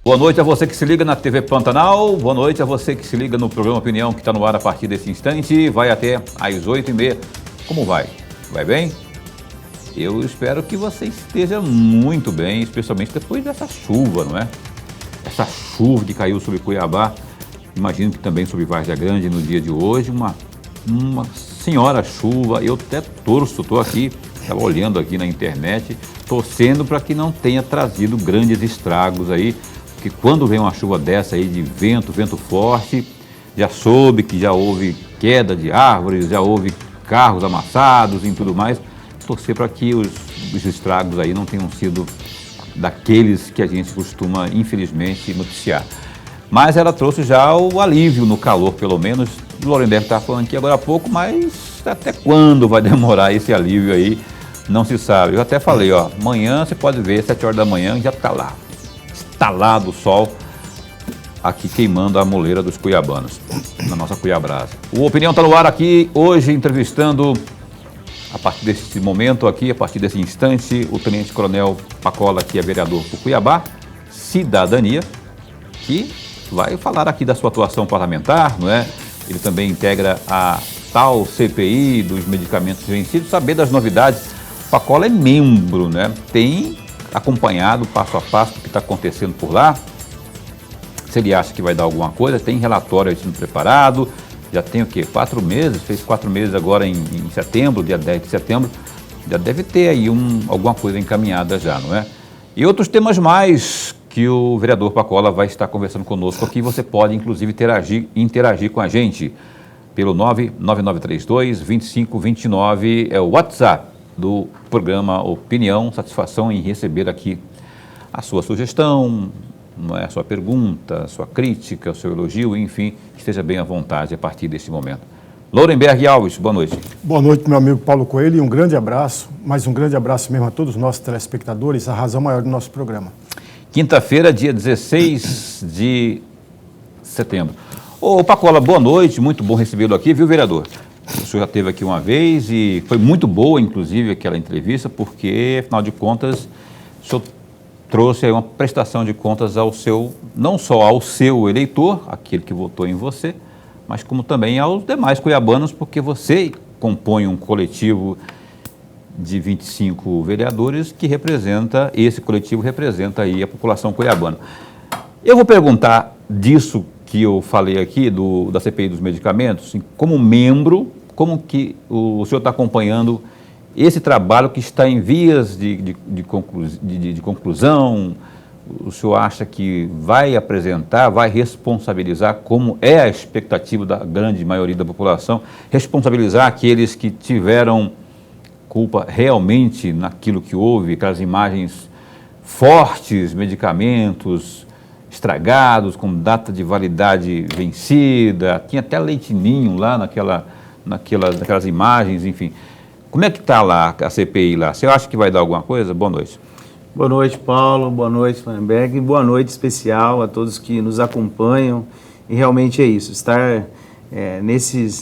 Boa noite a você que se liga na TV Pantanal, boa noite a você que se liga no programa Opinião que está no ar a partir desse instante, vai até às 8h30. Como vai? Vai bem? Eu espero que você esteja muito bem, especialmente depois dessa chuva, não é? Essa chuva que caiu sobre Cuiabá, imagino que também sobre Várzea Grande no dia de hoje, uma senhora chuva. Eu até torço, estou aqui, estava olhando aqui na internet, torcendo para que não tenha trazido grandes estragos aí, porque quando vem uma chuva dessa aí de vento forte, já soube que já houve queda de árvores, já houve carros amassados e tudo mais. Torcer para que os estragos aí não tenham sido daqueles que a gente costuma, infelizmente, noticiar. Mas ela trouxe já o alívio no calor, pelo menos. O Lorenberg estava falando aqui agora há pouco, mas até quando vai demorar esse alívio aí, não se sabe. Eu até falei, ó, amanhã você pode ver, 7 horas da manhã, já está lá, estalado o sol, aqui queimando a moleira dos cuiabanos, na nossa Cuiabrasa. O Opinião está no ar aqui, hoje entrevistando, a partir desse momento aqui, a partir desse instante, o Tenente Coronel Pacola, que é vereador por Cuiabá, Cidadania, que vai falar aqui da sua atuação parlamentar, não é? Ele também integra a tal CPI dos medicamentos vencidos, saber das novidades. O Pacola é membro, né? Tem acompanhado passo a passo o que está acontecendo por lá. Se ele acha que vai dar alguma coisa, tem relatório aí sendo preparado. Já tem o quê? 4 meses, fez 4 meses agora em setembro, dia 10 de setembro. Já deve ter aí alguma coisa encaminhada já, não é? E outros temas mais que o vereador Pacola vai estar conversando conosco aqui. Você pode, inclusive, interagir com a gente pelo 99932-2529, é o WhatsApp do programa Opinião. Satisfação em receber aqui a sua sugestão, não é, a sua pergunta, a sua crítica, o seu elogio, enfim, esteja bem à vontade a partir desse momento. Lorenberg Alves, boa noite. Boa noite, meu amigo Paulo Coelho, e um grande abraço, mais um grande abraço mesmo a todos os nossos telespectadores, a razão maior do nosso programa. Quinta-feira, dia 16 de setembro. Ô Pacola, boa noite, muito bom recebê-lo aqui, viu, vereador? O senhor já esteve aqui uma vez e foi muito boa, inclusive, aquela entrevista, porque, afinal de contas, o senhor trouxe aí uma prestação de contas ao seu, não só ao seu eleitor, aquele que votou em você, mas como também aos demais cuiabanos, porque você compõe um coletivo de 25 vereadores que representa, esse coletivo representa aí a população cuiabana. Eu vou perguntar disso que eu falei aqui, da CPI dos medicamentos, assim, como membro, como que o senhor está acompanhando esse trabalho que está em vias de conclusão? O senhor acha que vai apresentar, vai responsabilizar, como é a expectativa da grande maioria da população, responsabilizar aqueles que tiveram culpa realmente naquilo que houve, aquelas imagens fortes, medicamentos estragados, com data de validade vencida, tinha até leitinho lá naquelas imagens, enfim. Como é que está lá a CPI lá? Você acha que vai dar alguma coisa? Boa noite. Boa noite, Paulo. Boa noite, Lorenberg. Boa noite especial a todos que nos acompanham. E realmente é isso, estar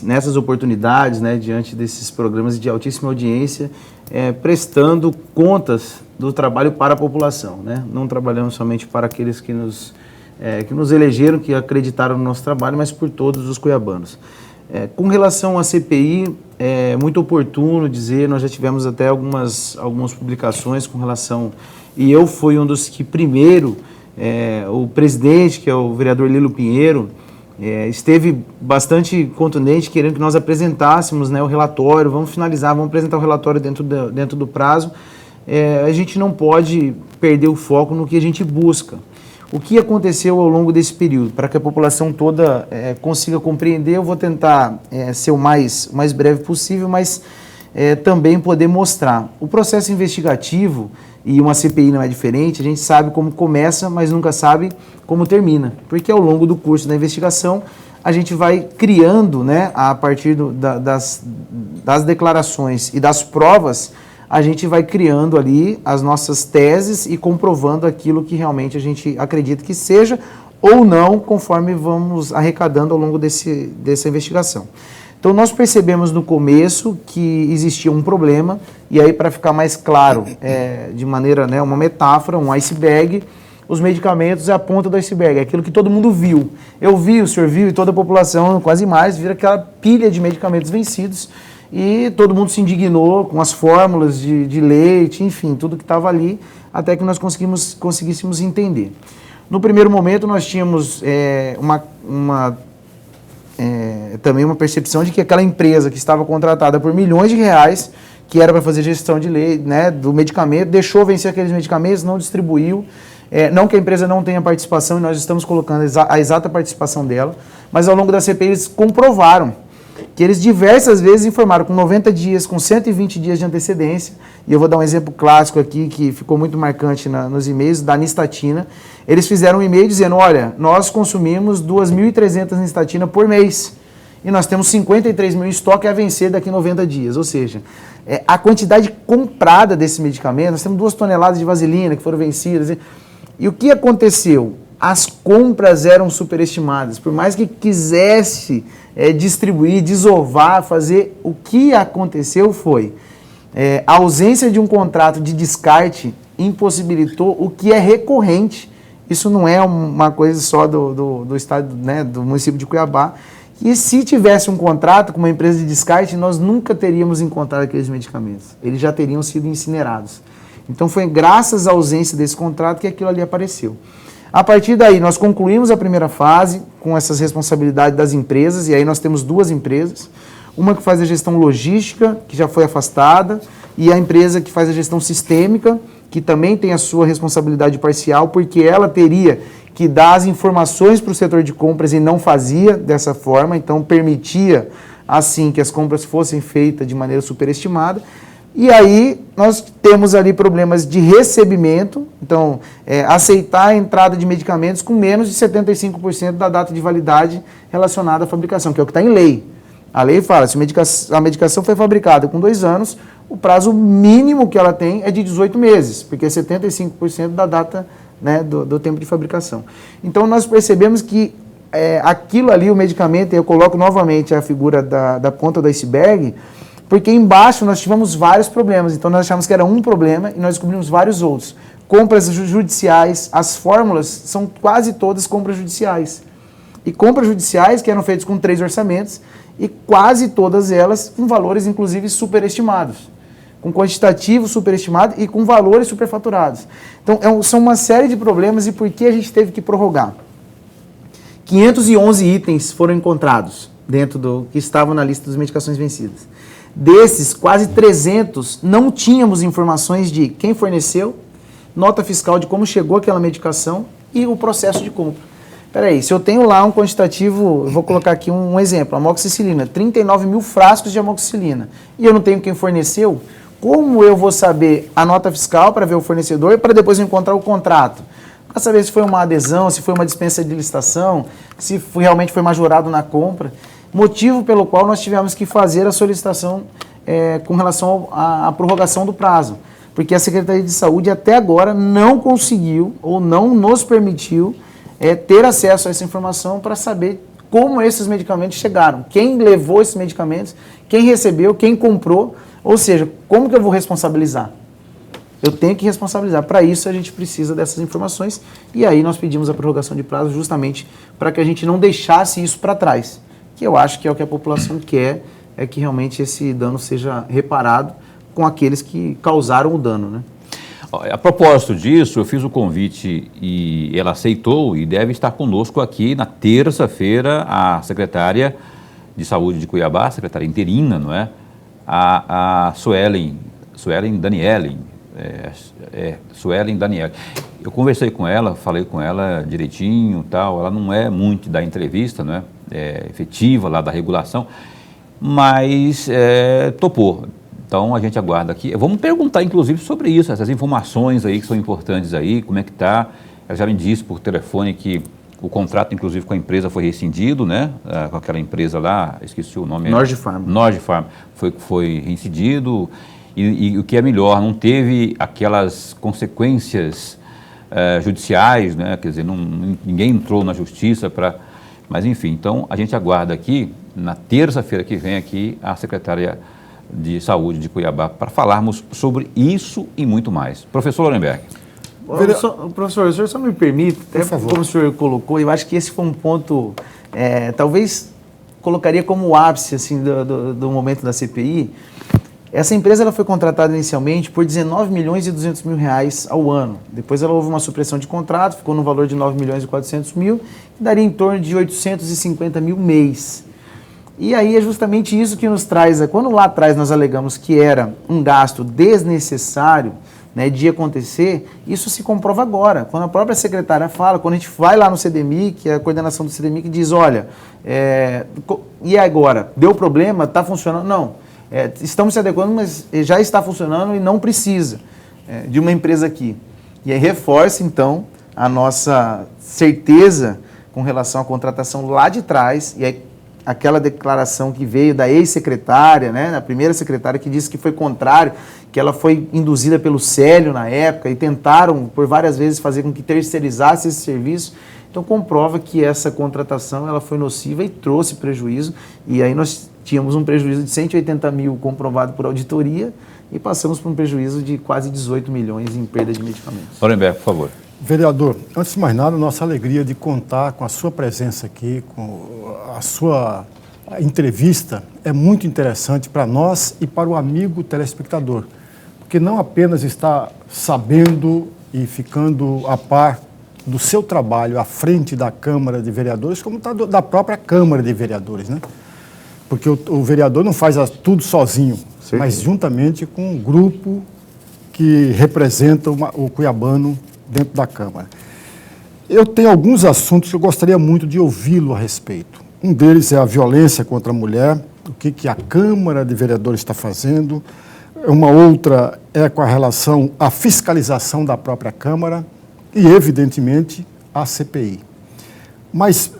nessas oportunidades, né, diante desses programas de altíssima audiência, prestando contas do trabalho para a população, né? Não trabalhamos somente para aqueles que nos elegeram, que acreditaram no nosso trabalho, mas por todos os cuiabanos. Com relação à CPI, é muito oportuno dizer, nós já tivemos até algumas publicações com relação, e eu fui um dos que primeiro, o presidente, que é o vereador Lilo Pinheiro, esteve bastante contundente, querendo que nós apresentássemos, né, o relatório, vamos apresentar o relatório dentro do prazo. A gente não pode perder o foco no que a gente busca. O que aconteceu ao longo desse período, para que a população toda consiga compreender, eu vou tentar ser o mais breve possível, mas também poder mostrar. O processo investigativo, e uma CPI não é diferente, a gente sabe como começa, mas nunca sabe como termina, porque ao longo do curso da investigação, a gente vai criando, né, a partir das declarações e das provas, a gente vai criando ali as nossas teses e comprovando aquilo que realmente a gente acredita que seja ou não, conforme vamos arrecadando ao longo dessa investigação. Então, nós percebemos no começo que existia um problema, e aí, para ficar mais claro, de maneira, né, uma metáfora, um iceberg, os medicamentos é a ponta do iceberg, é aquilo que todo mundo viu. Eu vi, o senhor viu e toda a população, com as imagens, vira aquela pilha de medicamentos vencidos e todo mundo se indignou com as fórmulas de leite, enfim, tudo que estava ali, até que nós conseguíssemos entender. No primeiro momento, nós tínhamos também uma percepção de que aquela empresa que estava contratada por milhões de reais, que era para fazer gestão de lei, né, do medicamento, deixou vencer aqueles medicamentos, não distribuiu. Não que a empresa não tenha participação, e nós estamos colocando a exata participação dela, mas ao longo da CPI eles comprovaram que eles diversas vezes informaram com 90 dias, com 120 dias de antecedência, e eu vou dar um exemplo clássico aqui que ficou muito marcante nos e-mails da Nistatina. Eles fizeram um e-mail dizendo, olha, nós consumimos 2.300 Nistatina por mês, e nós temos 53 mil em estoque a vencer daqui a 90 dias, ou seja, a quantidade comprada desse medicamento, nós temos 2 toneladas de vaselina que foram vencidas, e o que aconteceu? As compras eram superestimadas, por mais que quisesse distribuir, desovar, fazer, o que aconteceu foi a ausência de um contrato de descarte impossibilitou o que é recorrente, isso não é uma coisa só do estado, né, do município de Cuiabá, e se tivesse um contrato com uma empresa de descarte, nós nunca teríamos encontrado aqueles medicamentos, eles já teriam sido incinerados. Então foi graças à ausência desse contrato que aquilo ali apareceu. A partir daí, nós concluímos a primeira fase com essas responsabilidades das empresas, e aí nós temos 2 empresas, uma que faz a gestão logística, que já foi afastada, e a empresa que faz a gestão sistêmica, que também tem a sua responsabilidade parcial, porque ela teria que dar as informações para o setor de compras e não fazia dessa forma, então permitia, assim, que as compras fossem feitas de maneira superestimada. E aí nós temos ali problemas de recebimento, então aceitar a entrada de medicamentos com menos de 75% da data de validade relacionada à fabricação, que é o que está em lei. A lei fala, se a medicação foi fabricada com 2 anos, o prazo mínimo que ela tem é de 18 meses, porque é 75% da data, né, do tempo de fabricação. Então nós percebemos que aquilo ali, o medicamento, eu coloco novamente a figura da ponta do iceberg, porque embaixo nós tivemos vários problemas, então nós achamos que era um problema e nós descobrimos vários outros. Compras judiciais, as fórmulas são quase todas compras judiciais. E compras judiciais que eram feitas com 3 orçamentos e quase todas elas com valores inclusive superestimados, com quantitativo superestimado e com valores superfaturados. Então são uma série de problemas e por que a gente teve que prorrogar? 511 itens foram encontrados dentro do que estavam na lista das medicações vencidas. Desses, quase 300, não tínhamos informações de quem forneceu, nota fiscal de como chegou aquela medicação e o processo de compra. Peraí, se eu tenho lá um quantitativo, eu vou colocar aqui um exemplo, amoxicilina, 39 mil frascos de amoxicilina, e eu não tenho quem forneceu, como eu vou saber a nota fiscal para ver o fornecedor e para depois eu encontrar o contrato? Para saber se foi uma adesão, se foi uma dispensa de licitação, se realmente foi majorado na compra. Motivo pelo qual nós tivemos que fazer a solicitação com relação à prorrogação do prazo, porque a Secretaria de Saúde até agora não conseguiu ou não nos permitiu ter acesso a essa informação para saber como esses medicamentos chegaram, quem levou esses medicamentos, quem recebeu, quem comprou, ou seja, como que eu vou responsabilizar? Eu tenho que responsabilizar. Para isso a gente precisa dessas informações e aí nós pedimos a prorrogação de prazo justamente para que a gente não deixasse isso para trás. Que eu acho que é o que a população quer, é que realmente esse dano seja reparado com aqueles que causaram o dano, né? A propósito disso, eu fiz o convite e ela aceitou e deve estar conosco aqui na terça-feira a secretária de Saúde de Cuiabá, a secretária interina, não é? A Suelen Daniele. Suelen Daniele. Eu conversei com ela, falei com ela direitinho, tal. Ela não é muito da entrevista, não é? Efetiva lá da regulação, mas topou. Então a gente aguarda aqui. Vamos perguntar inclusive sobre isso, essas informações aí que são importantes aí, como é que está. Ela já me disse por telefone que o contrato inclusive com a empresa foi rescindido, né? Com aquela empresa lá, esqueci o nome. Nordfarm. Foi reincidido e o que é melhor, não teve aquelas consequências judiciais, né? Quer dizer, ninguém entrou na justiça para... Mas, enfim, então, a gente aguarda aqui, na terça-feira que vem aqui, a secretária de Saúde de Cuiabá, para falarmos sobre isso e muito mais. Professor Lorenberg. Professor, o senhor só me permite, até como o senhor colocou, eu acho que esse foi um ponto, talvez colocaria como o ápice assim, do momento da CPI. Essa empresa ela foi contratada inicialmente por 19 milhões e 200 mil reais ao ano. Depois ela houve uma supressão de contrato, ficou no valor de 9 milhões e 400 mil, que daria em torno de 850 mil mês. E aí é justamente isso que nos traz, quando lá atrás nós alegamos que era um gasto desnecessário, né, de acontecer, isso se comprova agora. Quando a própria secretária fala, quando a gente vai lá no CDMI, que é a coordenação do CDMI, que diz, olha, e agora? Deu problema? Está funcionando? Não. Estamos se adequando, mas já está funcionando e não precisa de uma empresa aqui. E aí reforça, então, a nossa certeza com relação à contratação lá de trás, e aí aquela declaração que veio da ex-secretária, né, a primeira secretária, que disse que foi contrário, que ela foi induzida pelo Célio na época e tentaram por várias vezes fazer com que terceirizasse esse serviço. Então comprova que essa contratação ela foi nociva e trouxe prejuízo, e aí nós tínhamos um prejuízo de 180 mil comprovado por auditoria e passamos por um prejuízo de quase 18 milhões em perda de medicamentos. Lorenberg, por favor. Vereador, antes de mais nada, nossa alegria de contar com a sua presença aqui, com a sua entrevista, é muito interessante para nós e para o amigo telespectador, porque não apenas está sabendo e ficando a par do seu trabalho à frente da Câmara de Vereadores, como está da própria Câmara de Vereadores, né? Porque o vereador não faz tudo sozinho, mas juntamente com um grupo que representa o cuiabano dentro da Câmara. Eu tenho alguns assuntos que eu gostaria muito de ouvi-lo a respeito. Um deles é a violência contra a mulher, o que a Câmara de Vereadores está fazendo. Uma outra é com a relação à fiscalização da própria Câmara e, evidentemente, a CPI. Mas,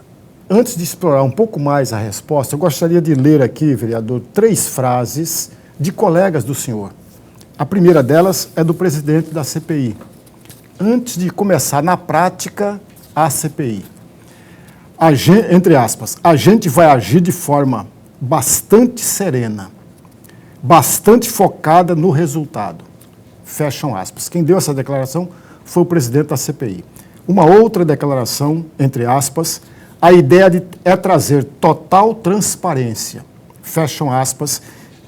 antes de explorar um pouco mais a resposta, eu gostaria de ler aqui, vereador, 3 frases de colegas do senhor. A primeira delas é do presidente da CPI. Antes de começar na prática a CPI. Entre aspas, a gente vai agir de forma bastante serena, bastante focada no resultado. Fecham aspas. Quem deu essa declaração foi o presidente da CPI. Uma outra declaração, entre aspas, a ideia é trazer total transparência. Fecham aspas,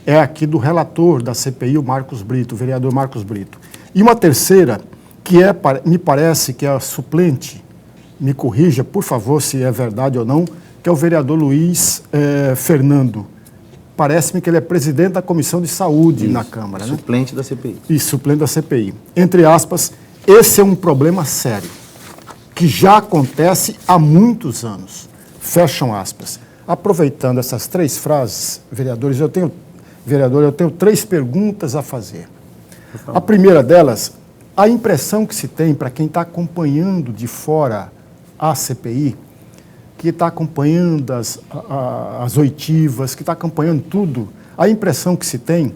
é aqui do relator da CPI, o Marcos Brito, o vereador Marcos Brito. E uma terceira, que me parece que é a suplente, me corrija, por favor, se é verdade ou não, que é o vereador Luiz Fernando. Parece-me que ele é presidente da Comissão de Saúde na Câmara. Suplente da CPI. Isso, suplente da CPI. Entre aspas, esse é um problema sério, que já acontece há muitos anos. Fecham aspas. Aproveitando essas 3 frases, vereadores, eu tenho 3 perguntas a fazer. A primeira delas, a impressão que se tem para quem está acompanhando de fora a CPI, que está acompanhando as oitivas, que está acompanhando tudo, a impressão que se tem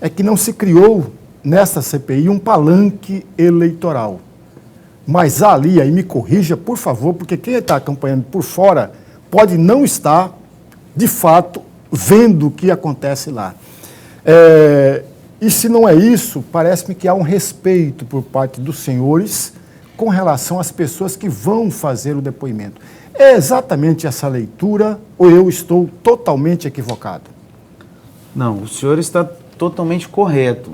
é que não se criou nessa CPI um palanque eleitoral. Mas ali, aí me corrija, por favor, porque quem está acompanhando por fora pode não estar, de fato, vendo o que acontece lá. E se não é isso, parece-me que há um respeito por parte dos senhores com relação às pessoas que vão fazer o depoimento. É exatamente essa leitura ou eu estou totalmente equivocado? Não, o senhor está totalmente correto.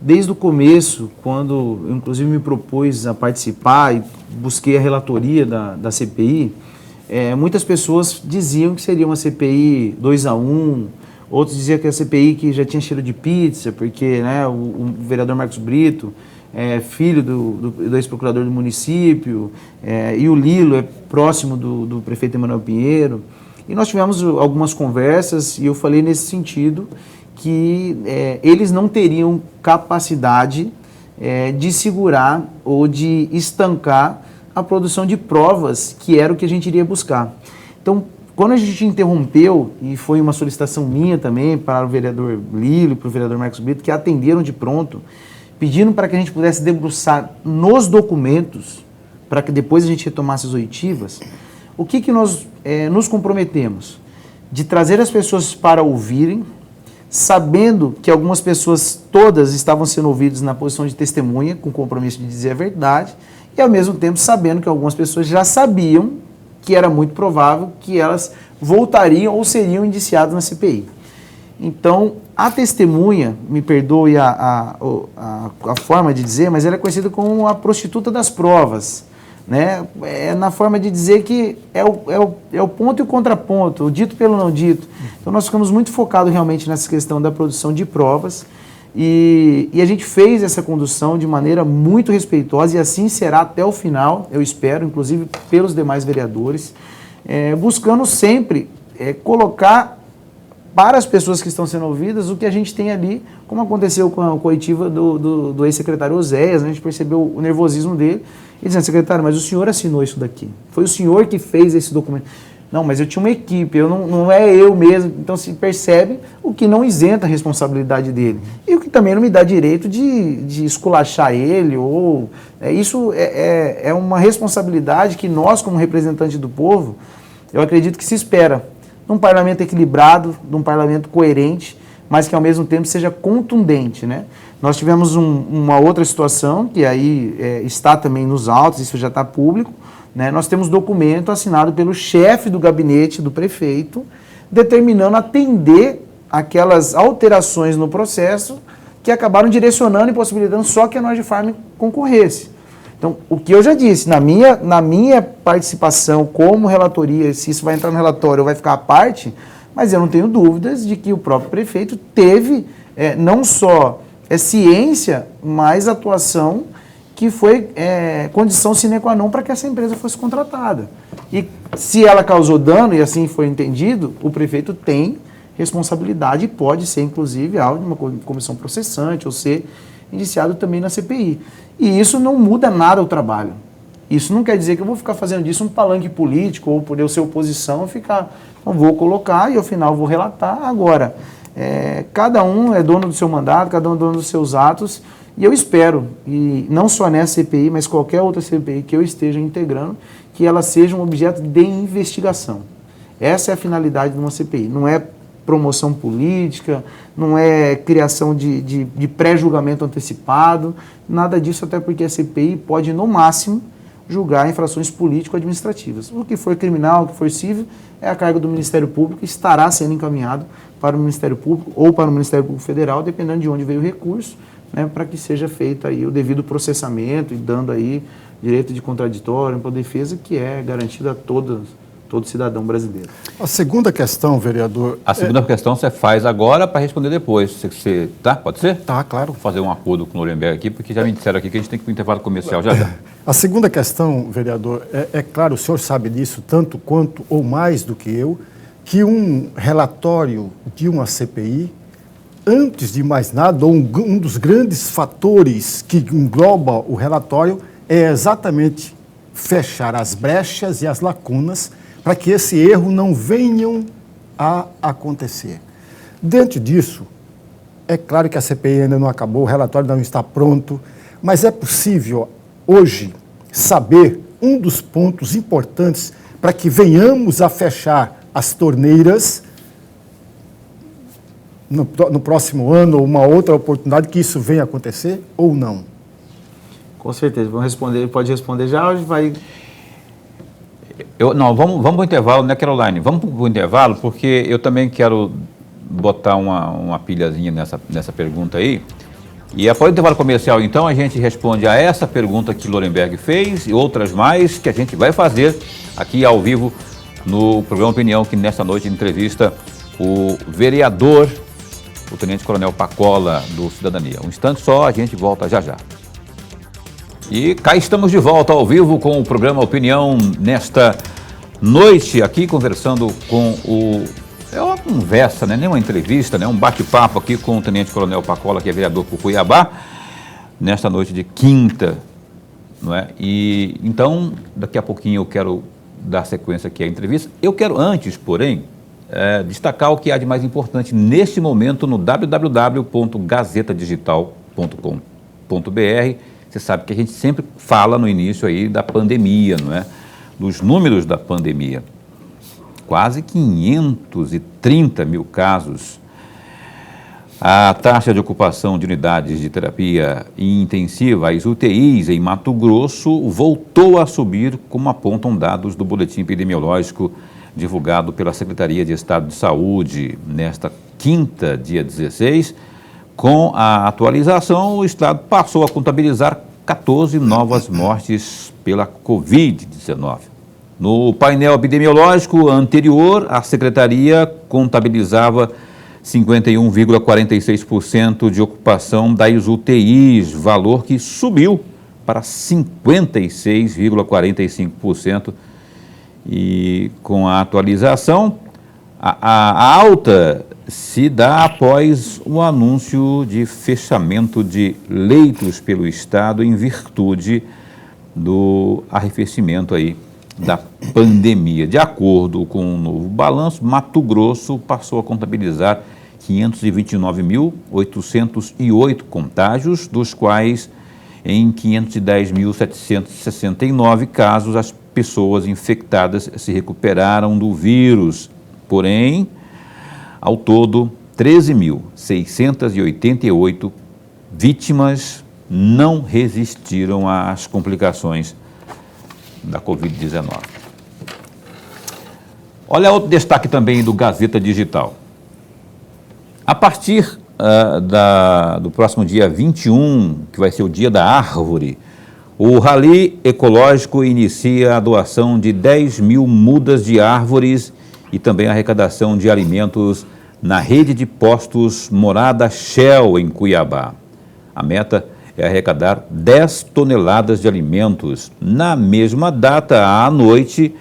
Desde o começo, quando eu inclusive me propus a participar e busquei a relatoria da CPI, muitas pessoas diziam que seria uma CPI 2-1, outros diziam que a CPI que já tinha cheiro de pizza, porque né, o vereador Marcos Brito é filho do ex-procurador do município, e o Lilo é próximo do prefeito Emanuel Pinheiro. E nós tivemos algumas conversas e eu falei nesse sentido que eles não teriam capacidade de segurar ou de estancar a produção de provas, que era o que a gente iria buscar. Então, quando a gente interrompeu, e foi uma solicitação minha também para o vereador Lilo e para o vereador Marcos Brito, que atenderam de pronto, pedindo para que a gente pudesse debruçar nos documentos, para que depois a gente retomasse as oitivas, o que nós nos comprometemos? De trazer as pessoas para ouvirem, sabendo que algumas pessoas todas estavam sendo ouvidas na posição de testemunha, com compromisso de dizer a verdade, e ao mesmo tempo sabendo que algumas pessoas já sabiam que era muito provável que elas voltariam ou seriam indiciadas na CPI. Então, a testemunha, me perdoe a forma de dizer, mas ela é conhecida como a prostituta das provas, né? É na forma de dizer que é o ponto e o contraponto, o dito pelo não dito. Então, nós ficamos muito focados realmente nessa questão da produção de provas e a gente fez essa condução de maneira muito respeitosa e assim será até o final, eu espero, inclusive pelos demais vereadores, buscando sempre colocar para as pessoas que estão sendo ouvidas o que a gente tem ali, como aconteceu com a coitiva do ex-secretário Oséias, né? A gente percebeu o nervosismo dele, e dizendo, secretário, mas o senhor assinou isso daqui, foi o senhor que fez esse documento. Não, mas eu tinha uma equipe, não é eu mesmo, então se percebe o que não isenta a responsabilidade dele, e o que também não me dá direito de esculachar ele, ou isso é uma responsabilidade que nós, como representantes do povo, eu acredito que se espera, num parlamento equilibrado, num parlamento coerente, mas que ao mesmo tempo seja contundente, né? Nós tivemos uma outra situação, que aí está também nos autos, isso já está público, né? Nós temos documento assinado pelo chefe do gabinete do prefeito, determinando atender aquelas alterações no processo que acabaram direcionando e possibilitando só que a Norge Farm concorresse. Então, o que eu já disse, na minha participação como relatoria, se isso vai entrar no relatório ou vai ficar à parte, mas eu não tenho dúvidas de que o próprio prefeito teve não só ciência, mas atuação que foi condição sine qua non para que essa empresa fosse contratada. E se ela causou dano, e assim foi entendido, o prefeito tem responsabilidade e pode ser, inclusive, alvo de uma comissão processante ou ser indiciado também na CPI. E isso não muda nada o trabalho. Isso não quer dizer que eu vou ficar fazendo disso um palanque político ou por eu ser oposição, não vou colocar e ao final vou relatar. Agora, cada um é dono do seu mandato, cada um é dono dos seus atos e eu espero, e não só nessa CPI, mas qualquer outra CPI que eu esteja integrando, que ela seja um objeto de investigação. Essa é a finalidade de uma CPI, não é promoção política, não é criação de pré-julgamento antecipado, nada disso, até porque a CPI pode, no máximo, julgar infrações político-administrativas. O que for criminal, o que for civil, é a carga do Ministério Público e estará sendo encaminhado para o Ministério Público ou para o Ministério Público Federal, dependendo de onde veio o recurso, né, para que seja feito aí o devido processamento e dando aí direito de contraditório, ampla defesa, que é garantido a todo cidadão brasileiro. A segunda questão, vereador... A segunda questão você faz agora para responder depois. Tá? Pode ser? Tá, claro. Vou fazer um acordo com o Lorenberg aqui, porque já me disseram aqui que a gente tem que ir para o intervalo comercial já. A segunda questão, vereador, é claro, o senhor sabe disso tanto quanto ou mais do que eu, que um relatório de uma CPI, antes de mais nada, um dos grandes fatores que engloba o relatório é exatamente fechar as brechas e as lacunas para que esse erro não venham a acontecer. Dentro disso, é claro que a CPI ainda não acabou, o relatório ainda não está pronto, mas é possível hoje saber um dos pontos importantes para que venhamos a fechar as torneiras no próximo ano ou uma outra oportunidade que isso venha a acontecer ou não? Com certeza. Vamos responder, pode responder já ou vai... Vamos para o intervalo, né, Caroline? Vamos para o intervalo, porque eu também quero botar uma pilhazinha nessa pergunta aí. E após o intervalo comercial, então, a gente responde a essa pergunta que Lorenberg fez e outras mais que a gente vai fazer aqui ao vivo no programa Opinião, que nessa noite entrevista o vereador, o Tenente Coronel Pacola, do Cidadania. Um instante só, a gente volta já já. E cá estamos de volta ao vivo com o programa Opinião nesta noite, aqui conversando com é uma conversa, né? Nem uma entrevista, né? Um bate-papo aqui com o Tenente Coronel Pacola, que é vereador por Cuiabá, nesta noite de quinta, não é? E então, daqui a pouquinho eu quero dar sequência aqui à entrevista. Eu quero antes, porém, destacar o que há de mais importante neste momento no www.gazetadigital.com.br. Você sabe que a gente sempre fala no início aí da pandemia, não é? Dos números da pandemia. Quase 530 mil casos. A taxa de ocupação de unidades de terapia intensiva, as UTIs, em Mato Grosso, voltou a subir, como apontam dados do boletim epidemiológico divulgado pela Secretaria de Estado de Saúde nesta quinta, dia 16. Com a atualização, o Estado passou a contabilizar 14 novas mortes pela Covid-19. No painel epidemiológico anterior, a Secretaria contabilizava 51,46% de ocupação das UTIs, valor que subiu para 56,45%. E com a atualização, a alta se dá após o anúncio de fechamento de leitos pelo Estado em virtude do arrefecimento aí da pandemia. De acordo com o novo balanço, Mato Grosso passou a contabilizar 529.808 contágios, dos quais em 510.769 casos as pessoas infectadas se recuperaram do vírus. Porém, ao todo, 13.688 vítimas não resistiram às complicações da Covid-19. Olha outro destaque também do Gazeta Digital. A partir do próximo dia 21, que vai ser o Dia da Árvore, o Rally Ecológico inicia a doação de 10.000 mudas de árvores e também a arrecadação de alimentos na rede de postos Morada Shell, em Cuiabá. A meta é arrecadar 10 toneladas de alimentos. Na mesma data, à noite,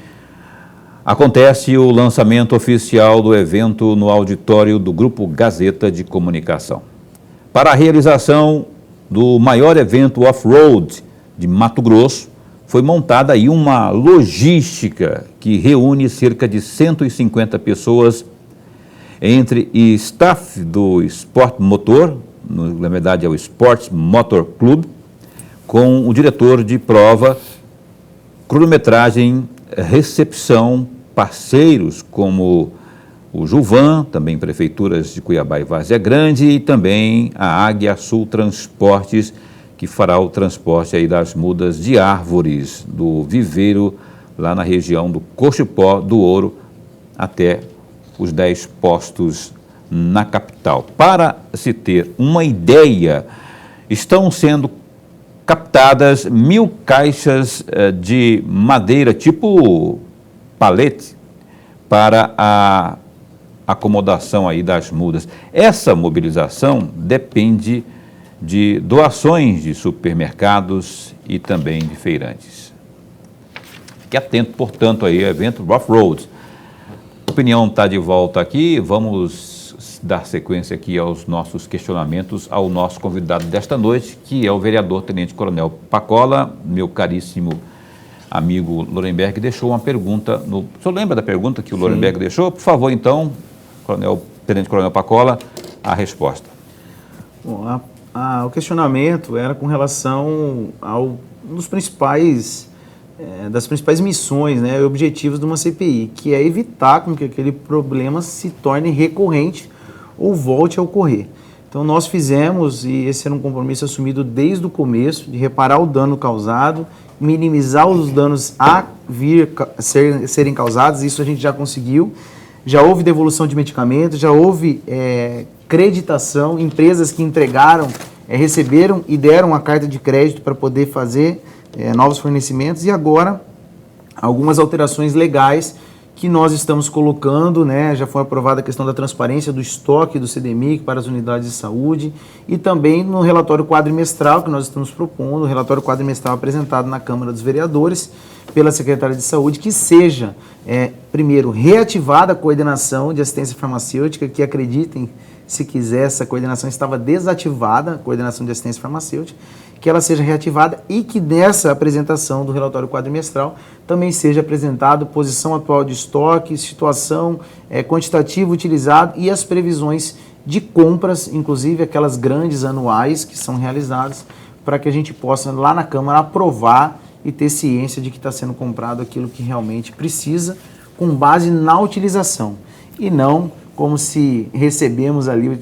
acontece o lançamento oficial do evento no auditório do Grupo Gazeta de Comunicação. Para a realização do maior evento off-road de Mato Grosso, foi montada aí uma logística que reúne cerca de 150 pessoas, entre staff do Sport Motor, na verdade é o Sports Motor Club, com o diretor de prova, cronometragem, recepção, parceiros como o Juvan, também prefeituras de Cuiabá e Várzea Grande, e também a Águia Sul Transportes, que fará o transporte aí das mudas de árvores do viveiro lá na região do Cochipó do Ouro até os 10 postos na capital. Para se ter uma ideia, estão sendo captadas 1.000 caixas de madeira tipo palete para a acomodação aí das mudas. Essa mobilização depende de doações de supermercados e também de feirantes. Fique atento, portanto, aí ao evento Off-Road. A opinião está de volta aqui, vamos dar sequência aqui aos nossos questionamentos ao nosso convidado desta noite, que é o vereador Tenente Coronel Pacola. Meu caríssimo amigo Lorenberg deixou uma pergunta. O senhor lembra da pergunta que o Lorenberg deixou? Por favor, então, Tenente Coronel Pacola, a resposta. Bom, o questionamento era com relação ao das principais missões, né, e objetivos de uma CPI, que é evitar com que aquele problema se torne recorrente ou volte a ocorrer. Então nós fizemos, e esse era um compromisso assumido desde o começo, de reparar o dano causado, minimizar os danos a serem causados. Isso a gente já conseguiu. Já houve devolução de medicamentos, já houve creditação, empresas que entregaram, receberam e deram a carta de crédito para poder fazer novos fornecimentos, e agora algumas alterações legais que nós estamos colocando, né? Já foi aprovada a questão da transparência do estoque do CDMIC para as unidades de saúde, e também no relatório quadrimestral que nós estamos propondo, o relatório quadrimestral apresentado na Câmara dos Vereadores pela Secretaria de Saúde, que seja, primeiro, reativada a coordenação de assistência farmacêutica, que acreditem, se quiser, essa coordenação estava desativada, a coordenação de assistência farmacêutica, que ela seja reativada, e que nessa apresentação do relatório quadrimestral também seja apresentado posição atual de estoque, situação quantitativa utilizado e as previsões de compras, inclusive aquelas grandes anuais que são realizadas, para que a gente possa lá na Câmara aprovar e ter ciência de que está sendo comprado aquilo que realmente precisa, com base na utilização, e não como se recebemos ali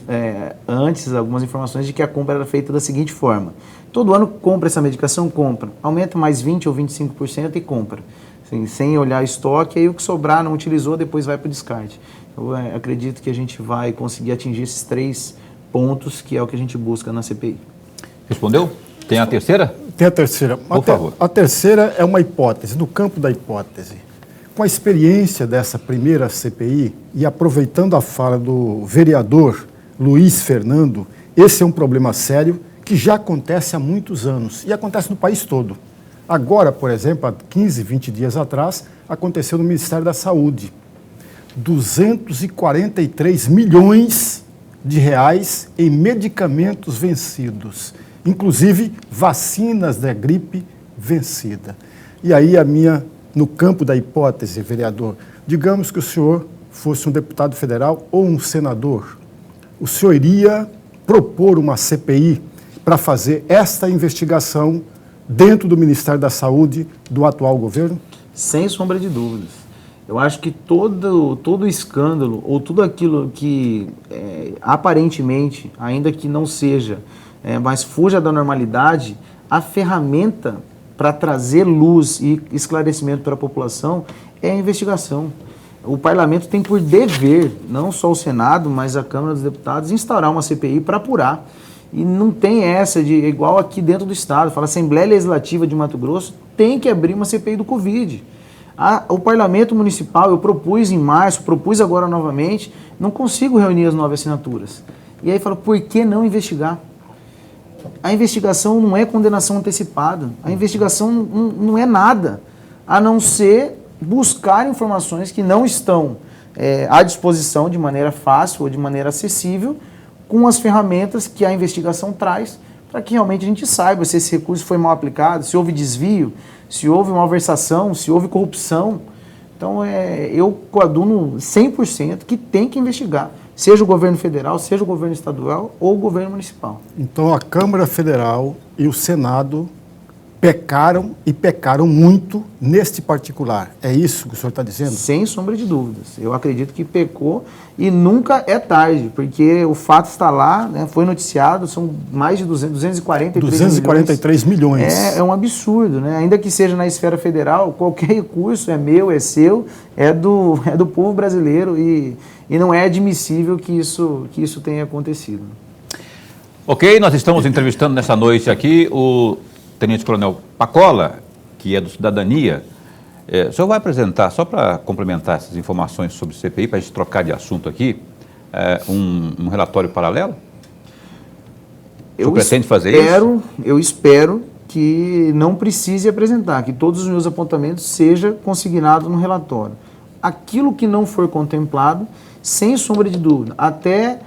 antes algumas informações de que a compra era feita da seguinte forma. Todo ano compra essa medicação, compra. Aumenta mais 20% ou 25% e compra. Assim, sem olhar estoque, aí o que sobrar não utilizou, depois vai para o descarte. Eu acredito que a gente vai conseguir atingir esses 3 pontos, que é o que a gente busca na CPI. Respondeu? Tem a terceira? Tem a terceira. Por favor. A terceira é uma hipótese, no campo da hipótese. Com a experiência dessa primeira CPI e aproveitando a fala do vereador Luiz Fernando, esse é um problema sério que já acontece há muitos anos e acontece no país todo. Agora, por exemplo, há 15, 20 dias atrás, aconteceu no Ministério da Saúde. 243 milhões de reais em medicamentos vencidos, inclusive vacinas da gripe vencida. E aí no campo da hipótese, vereador, digamos que o senhor fosse um deputado federal ou um senador, o senhor iria propor uma CPI para fazer esta investigação dentro do Ministério da Saúde do atual governo? Sem sombra de dúvidas. Eu acho que todo escândalo ou tudo aquilo que aparentemente, ainda que não seja, mas fuja da normalidade, a ferramenta para trazer luz e esclarecimento para a população é a investigação. O parlamento tem por dever, não só o Senado, mas a Câmara dos Deputados, instaurar uma CPI para apurar. E não tem essa de, igual aqui dentro do Estado, fala Assembleia Legislativa de Mato Grosso tem que abrir uma CPI do Covid. O Parlamento Municipal, eu propus em março, propus agora novamente, não consigo reunir as 9 assinaturas. E aí fala, por que não investigar? A investigação não é condenação antecipada, a investigação não é nada, a não ser buscar informações que não estão à disposição de maneira fácil ou de maneira acessível, com as ferramentas que a investigação traz, para que realmente a gente saiba se esse recurso foi mal aplicado, se houve desvio, se houve malversação, se houve corrupção. Então, eu coaduno 100% que tem que investigar, seja o governo federal, seja o governo estadual ou o governo municipal. Então, a Câmara Federal e o Senado pecaram muito neste particular. É isso que o senhor está dizendo? Sem sombra de dúvidas. Eu acredito que pecou e nunca é tarde, porque o fato está lá, né, foi noticiado, são mais de 243 milhões. É um absurdo, né? Ainda que seja na esfera federal, qualquer recurso é meu, é seu, é do povo brasileiro e não é admissível que isso tenha acontecido. Ok, nós estamos entrevistando nessa noite aqui o Tenente Coronel Pacola, que é do Cidadania. O senhor vai apresentar, só para complementar essas informações sobre o CPI, para a gente trocar de assunto aqui, um relatório paralelo? O senhor pretende fazer isso? Eu espero que não precise apresentar, que todos os meus apontamentos sejam consignados no relatório. Aquilo que não for contemplado, sem sombra de dúvida, até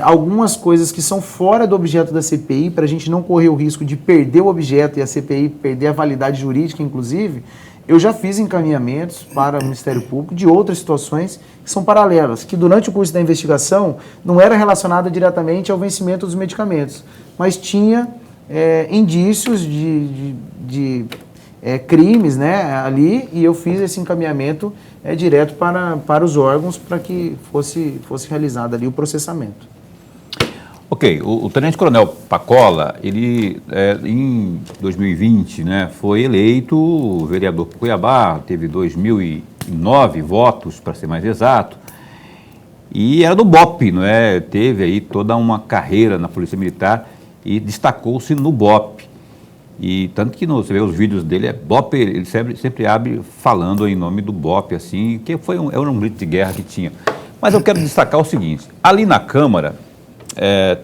algumas coisas que são fora do objeto da CPI, para a gente não correr o risco de perder o objeto e a CPI perder a validade jurídica, inclusive, eu já fiz encaminhamentos para o Ministério Público de outras situações que são paralelas, que durante o curso da investigação não era relacionada diretamente ao vencimento dos medicamentos, mas tinha indícios de crimes, né, ali, e eu fiz esse encaminhamento direto para os órgãos para que fosse realizado ali o processamento. Ok, o Tenente Coronel Pacola, ele em 2020, né, foi eleito vereador por Cuiabá, teve 2.009 votos, para ser mais exato, e era do BOPE, não é? Teve aí toda uma carreira na Polícia Militar e destacou-se no BOPE. E tanto que você vê os vídeos dele, BOPE, ele sempre abre falando em nome do BOPE, assim, que era um grito de guerra que tinha. Mas eu quero destacar o seguinte, ali na Câmara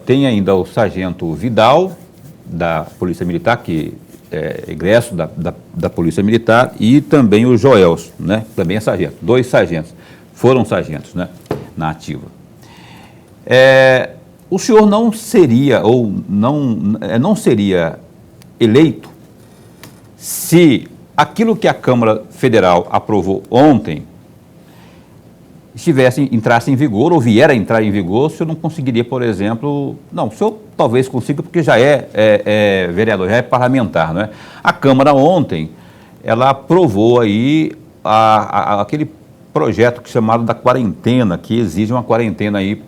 tem ainda o sargento Vidal, da Polícia Militar, que é egresso da Polícia Militar, e também o Joelson, né, também é sargento, 2 sargentos, foram sargentos, né, na ativa. O senhor não seria, ou não seria eleito se aquilo que a Câmara Federal aprovou ontem entrasse em vigor ou vier a entrar em vigor, o senhor não conseguiria, por exemplo... Não, o senhor talvez consiga porque já é vereador, já é parlamentar, não é? A Câmara ontem, ela aprovou aí aquele projeto chamado da quarentena, que exige uma quarentena aí,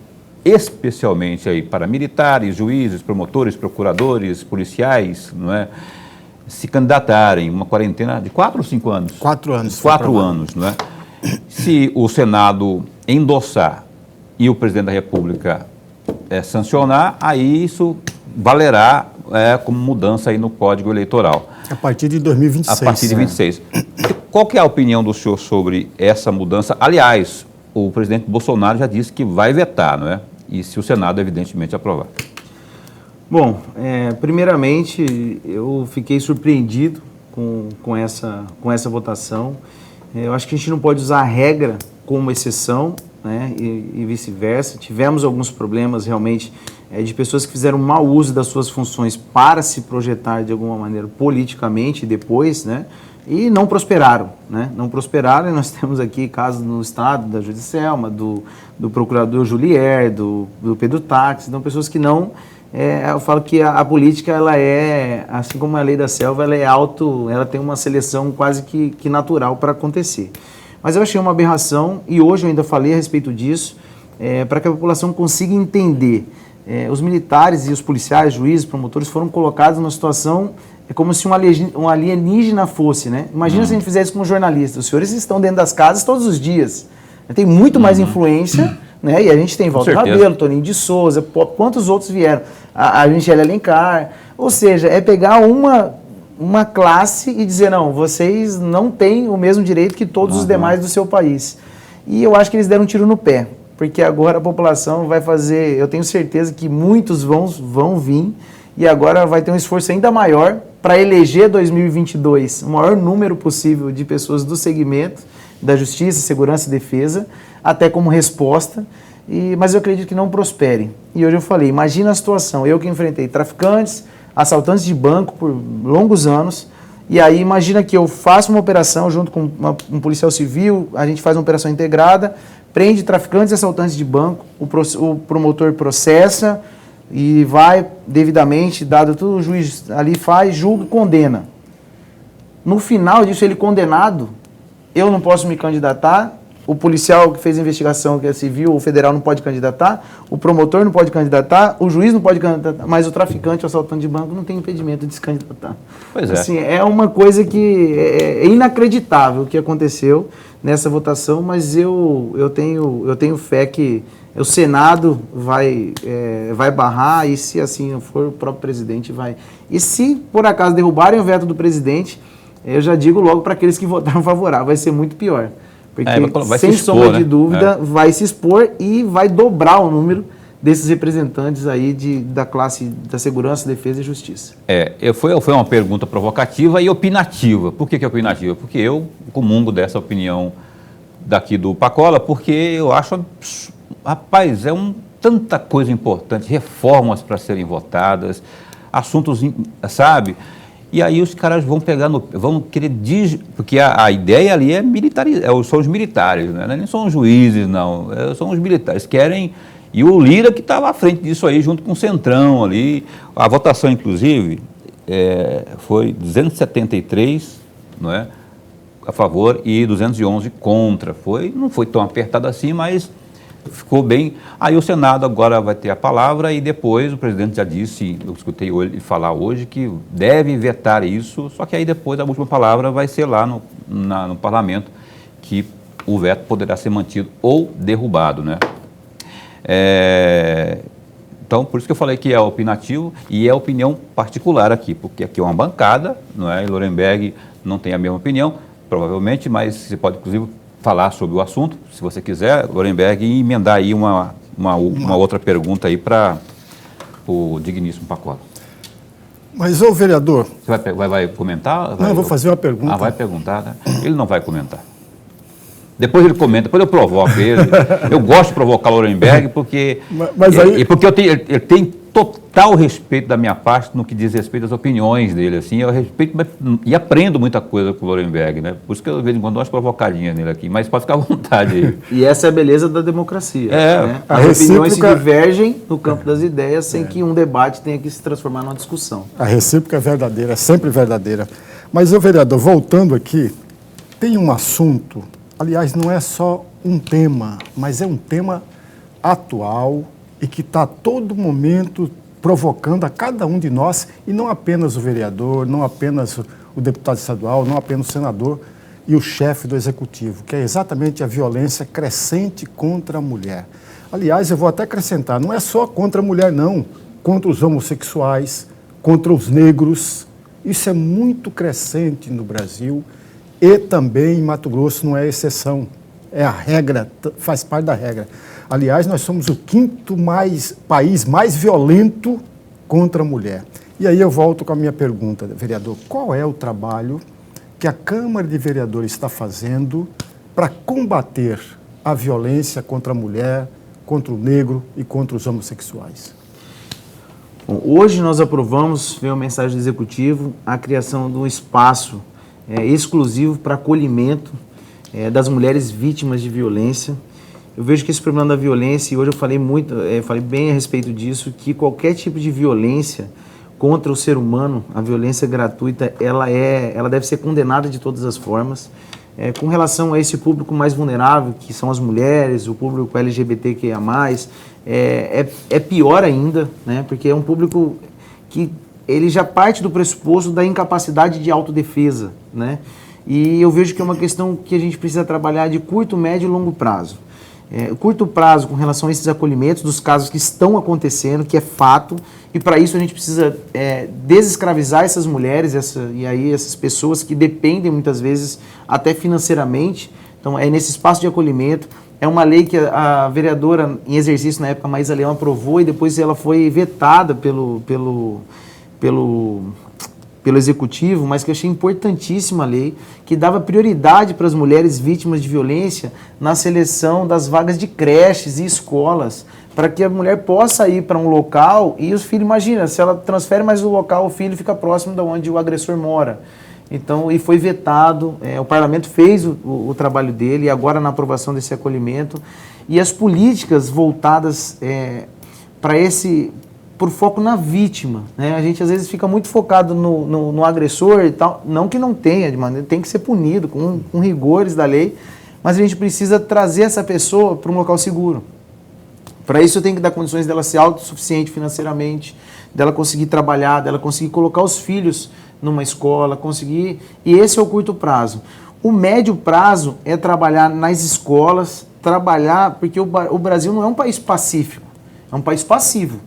especialmente aí para militares, juízes, promotores, procuradores, policiais, não é? Se candidatarem, uma quarentena de 4 ou 5 anos? 4 anos. 4 anos, não é? Se o Senado endossar e o presidente da República sancionar, aí isso valerá como mudança aí no Código Eleitoral. A partir de 2026. A partir de 26. Qual que é a opinião do senhor sobre essa mudança? Aliás, o presidente Bolsonaro já disse que vai vetar, não é? E se o Senado, evidentemente, aprovar. Bom, primeiramente, eu fiquei surpreendido com essa votação. Eu acho que a gente não pode usar a regra como exceção, né, e vice-versa. Tivemos alguns problemas, realmente, de pessoas que fizeram mau uso das suas funções para se projetar, de alguma maneira, politicamente depois, né, e não prosperaram, né? Não prosperaram, e nós temos aqui casos no Estado, da Juíza Selma, do procurador Julier, do Pedro Táxi, então pessoas que não... eu falo que a política, ela é, assim como a lei da selva, ela tem uma seleção quase que natural para acontecer. Mas eu achei uma aberração, e hoje eu ainda falei a respeito disso, para que a população consiga entender. Os militares e os policiais, juízes, promotores foram colocados numa situação como se um alienígena fosse, né? Imagina se a gente fizesse isso como jornalista. Os senhores estão dentro das casas todos os dias. Tem muito mais influência, né? E a gente tem Walter Rabelo, Toninho de Souza, quantos outros vieram? A Michele Alencar. Ou seja, é pegar uma classe e dizer, não, vocês não têm o mesmo direito que todos os demais do seu país. E eu acho que eles deram um tiro no pé, porque agora a população vai fazer, eu tenho certeza que muitos vão vir, e agora vai ter um esforço ainda maior para eleger 2022 o maior número possível de pessoas do segmento da Justiça, Segurança e Defesa, até como resposta, mas eu acredito que não prospere. E hoje eu falei, imagina a situação, eu que enfrentei traficantes, assaltantes de banco por longos anos, e aí imagina que eu faço uma operação junto com um policial civil, a gente faz uma operação integrada, prende traficantes e assaltantes de banco, o promotor processa e vai devidamente, dado tudo, o juiz ali faz, julga e condena. No final disso, ele condenado, eu não posso me candidatar, o policial que fez a investigação, que é civil, o federal não pode candidatar, o promotor não pode candidatar, o juiz não pode candidatar, mas o traficante, o assaltante de banco não tem impedimento de se candidatar. Pois é. Assim, é uma coisa que é inacreditável o que aconteceu nessa votação, mas eu tenho fé que o Senado vai barrar, e se assim não for, o próprio presidente vai. E se, por acaso, derrubarem o veto do presidente, eu já digo logo para aqueles que votaram favorável, vai ser muito pior. Porque, sem sombra de dúvida, vai se expor e vai dobrar o número desses representantes aí da classe da Segurança, Defesa e Justiça. Foi uma pergunta provocativa e opinativa. Por que é opinativa? Porque eu comungo dessa opinião daqui do Pacola, porque eu acho, rapaz, tanta coisa importante, reformas para serem votadas, assuntos, sabe? E aí os caras vão pegar, vão querer, porque a ideia ali é militarizar, são os militares, né? Não são os juízes, não, são os militares, querem, e o Lira que estava à frente disso aí, junto com o Centrão ali, a votação inclusive foi 273, não é, a favor e 211 contra, não foi tão apertado assim, mas ficou bem. Aí o Senado agora vai ter a palavra e depois o presidente já disse, eu escutei ele falar hoje, que deve vetar isso, só que aí depois a última palavra vai ser lá no parlamento, que o veto poderá ser mantido ou derrubado, né? Então, por isso que eu falei que é opinativo e é opinião particular aqui, porque aqui é uma bancada, não é? E Lorenberg não tem a mesma opinião, provavelmente, mas você pode, inclusive, falar sobre o assunto, se você quiser, Lorenberg, e emendar aí uma outra pergunta aí para o digníssimo Pacola. Mas, ô vereador... Você vai comentar? Não, eu vou fazer uma pergunta. Vai perguntar, né? Ele não vai comentar. Depois ele comenta, depois eu provoco ele. Eu gosto de provocar o Lorenberg porque... porque ele tem total respeito da minha parte no que diz respeito às opiniões dele, assim, eu respeito e aprendo muita coisa com o Lorenberg, né? Por isso que eu, de vez em quando, dou umas provocadinhas nele aqui, mas pode ficar à vontade aí. E essa é a beleza da democracia, né? As opiniões se divergem no campo das ideias sem que um debate tenha que se transformar numa discussão. A recíproca é verdadeira, é sempre verdadeira. Mas, ô vereador, voltando aqui, tem um assunto aliás, não é só um tema, mas é um tema atual e que está a todo momento provocando a cada um de nós, e não apenas o vereador, não apenas o deputado estadual, não apenas o senador e o chefe do executivo, que é exatamente a violência crescente contra a mulher. Aliás, eu vou até acrescentar, não é só contra a mulher, não, contra os homossexuais, contra os negros. Isso é muito crescente no Brasil e também em Mato Grosso não é exceção, é a regra, faz parte da regra. Aliás, nós somos o quinto país mais violento contra a mulher. E aí eu volto com a minha pergunta, vereador, qual é o trabalho que a Câmara de Vereadores está fazendo para combater a violência contra a mulher, contra o negro e contra os homossexuais? Bom, hoje nós aprovamos, veio uma mensagem do Executivo, a criação de um espaço exclusivo para acolhimento das mulheres vítimas de violência. Eu vejo que esse problema da violência, e hoje eu falei falei bem a respeito disso, que qualquer tipo de violência contra o ser humano, a violência gratuita, ela deve ser condenada de todas as formas. Com relação a esse público mais vulnerável, que são as mulheres, o público LGBTQIA+, é pior ainda, né? Porque é um público que ele já parte do pressuposto da incapacidade de autodefesa, né? E eu vejo que é uma questão que a gente precisa trabalhar de curto, médio e longo prazo. Curto prazo com relação a esses acolhimentos dos casos que estão acontecendo, que é fato, e para isso a gente precisa desescravizar essas mulheres e aí essas pessoas que dependem muitas vezes até financeiramente. Então é nesse espaço de acolhimento. É uma lei que a vereadora em exercício na época, Maísa Leão, aprovou e depois ela foi vetada pelo Executivo, mas que eu achei importantíssima a lei, que dava prioridade para as mulheres vítimas de violência na seleção das vagas de creches e escolas, para que a mulher possa ir para um local e os filhos, imagina, se ela transfere mais o local, o filho fica próximo de onde o agressor mora. Então, e foi vetado, o parlamento fez o trabalho dele, e agora na aprovação desse acolhimento, e as políticas voltadas por foco na vítima, né? A gente às vezes fica muito focado no agressor e tal, não que não tenha, de maneira, tem que ser punido com rigores da lei, mas a gente precisa trazer essa pessoa para um local seguro. Para isso eu tenho que dar condições dela ser autossuficiente financeiramente, dela conseguir trabalhar, dela conseguir colocar os filhos numa escola, e esse é o curto prazo. O médio prazo é trabalhar nas escolas, porque o Brasil não é um país pacífico, é um país passivo.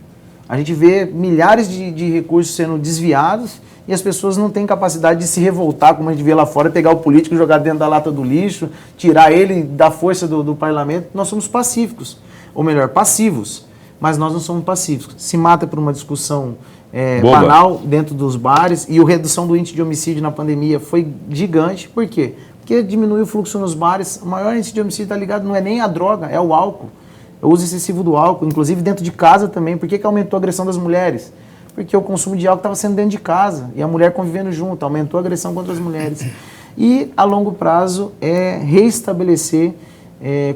A gente vê milhares de recursos sendo desviados e as pessoas não têm capacidade de se revoltar, como a gente vê lá fora, pegar o político e jogar dentro da lata do lixo, tirar ele da força do parlamento. Nós somos pacíficos, ou melhor, passivos, mas nós não somos pacíficos. Se mata por uma discussão banal dentro dos bares, e a redução do índice de homicídio na pandemia foi gigante. Por quê? Porque diminui o fluxo nos bares. O maior índice de homicídio está ligado não é nem a droga, é o álcool. O uso excessivo do álcool, inclusive dentro de casa também. Por que aumentou a agressão das mulheres? Porque o consumo de álcool estava sendo dentro de casa e a mulher convivendo junto, aumentou a agressão contra as mulheres. E, a longo prazo, é reestabelecer,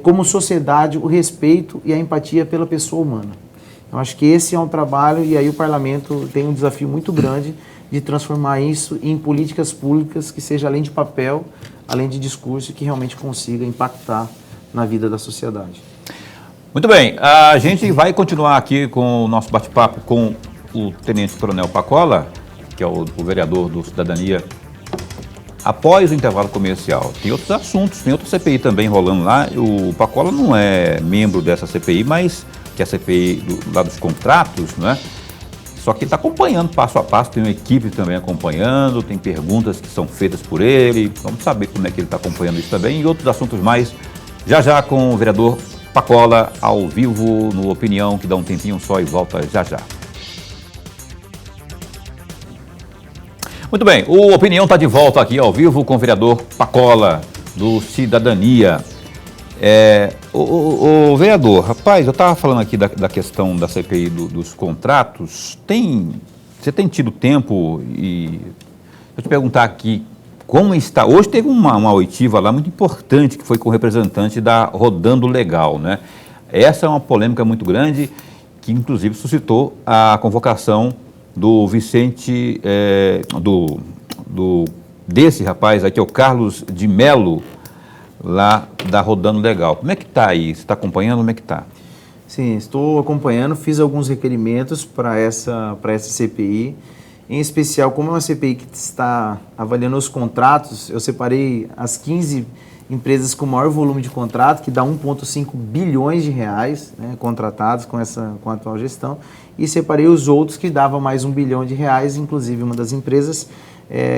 como sociedade, o respeito e a empatia pela pessoa humana. Eu acho que esse é um trabalho, e aí o parlamento tem um desafio muito grande de transformar isso em políticas públicas que seja além de papel, além de discurso, que realmente consiga impactar na vida da sociedade. Muito bem, a gente vai continuar aqui com o nosso bate-papo com o Tenente Coronel Pacola, que é o vereador do Cidadania, após o intervalo comercial. Tem outros assuntos, tem outra CPI também rolando lá. O Pacola não é membro dessa CPI, mas que é a CPI lá dos contratos, né? Só que ele está acompanhando passo a passo, tem uma equipe também acompanhando, tem perguntas que são feitas por ele. Vamos saber como é que ele está acompanhando isso também e outros assuntos mais, já com o vereador Pacola, ao vivo, no Opinião, que dá um tempinho só e volta já. Muito bem, o Opinião está de volta aqui ao vivo com o vereador Pacola, do Cidadania. O vereador, rapaz, eu estava falando aqui da questão da CPI dos contratos. Você tem tido tempo e... Vou te perguntar aqui, como está... Hoje teve uma oitiva lá muito importante, que foi com o representante da Rodando Legal, né? Essa é uma polêmica muito grande, que inclusive suscitou a convocação do Vicente, desse rapaz aqui, o Carlos de Melo, lá da Rodando Legal. Como é que está aí? Você está acompanhando? Como é que está? Sim, estou acompanhando, fiz alguns requerimentos para essa CPI. Em especial, como é uma CPI que está avaliando os contratos, eu separei as 15 empresas com maior volume de contrato, que dá 1,5 bilhões de reais, né, contratados com a atual gestão, e separei os outros que davam mais 1 bilhão de reais, inclusive uma das empresas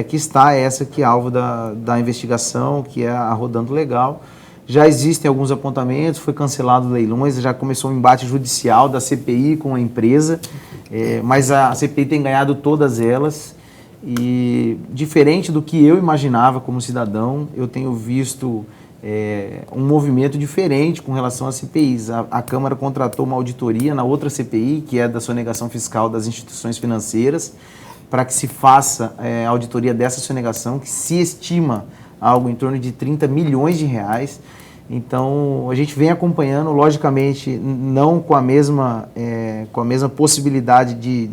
que está essa que é alvo da investigação, que é a Rodando Legal. Já existem alguns apontamentos, foi cancelado leilões, já começou um embate judicial da CPI com a empresa, mas a CPI tem ganhado todas elas. E diferente do que eu imaginava como cidadão, eu tenho visto um movimento diferente com relação às CPIs. A Câmara contratou uma auditoria na outra CPI, que é da sonegação fiscal das instituições financeiras, para que se faça a auditoria dessa sonegação, que se estima algo em torno de 30 milhões de reais. Então, a gente vem acompanhando, logicamente, não com a mesma possibilidade de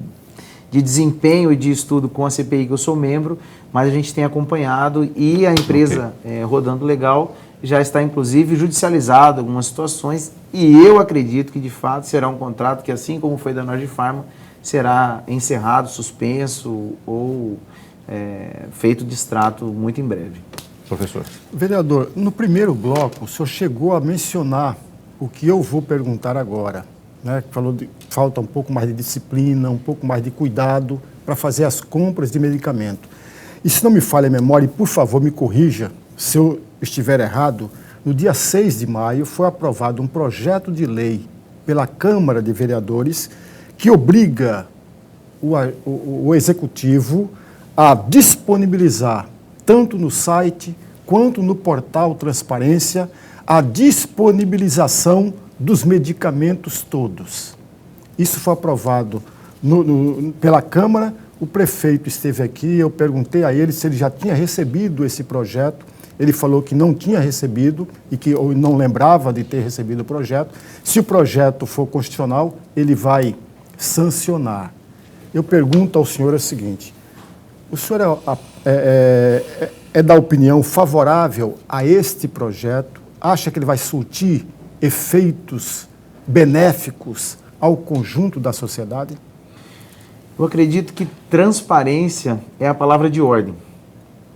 desempenho e de estudo com a CPI que eu sou membro, mas a gente tem acompanhado e a empresa Rodando Legal já está, inclusive, judicializada em algumas situações e eu acredito que, de fato, será um contrato que, assim como foi da Nordifarma, será encerrado, suspenso ou feito de extrato muito em breve. Professor. Vereador, no primeiro bloco, o senhor chegou a mencionar o que eu vou perguntar agora. Né? Falou de falta um pouco mais de disciplina, um pouco mais de cuidado para fazer as compras de medicamento. E se não me falha a memória, e por favor me corrija se eu estiver errado, no dia 6 de maio foi aprovado um projeto de lei pela Câmara de Vereadores que obriga o Executivo a disponibilizar, tanto no site quanto no portal Transparência, a disponibilização dos medicamentos todos. Isso foi aprovado pela Câmara, o prefeito esteve aqui, eu perguntei a ele se ele já tinha recebido esse projeto, ele falou que não tinha recebido e que ou não lembrava de ter recebido o projeto. Se o projeto for constitucional, ele vai sancionar. Eu pergunto ao senhor o seguinte, o senhor é da opinião favorável a este projeto? Acha que ele vai surtir efeitos benéficos ao conjunto da sociedade? Eu acredito que transparência é a palavra de ordem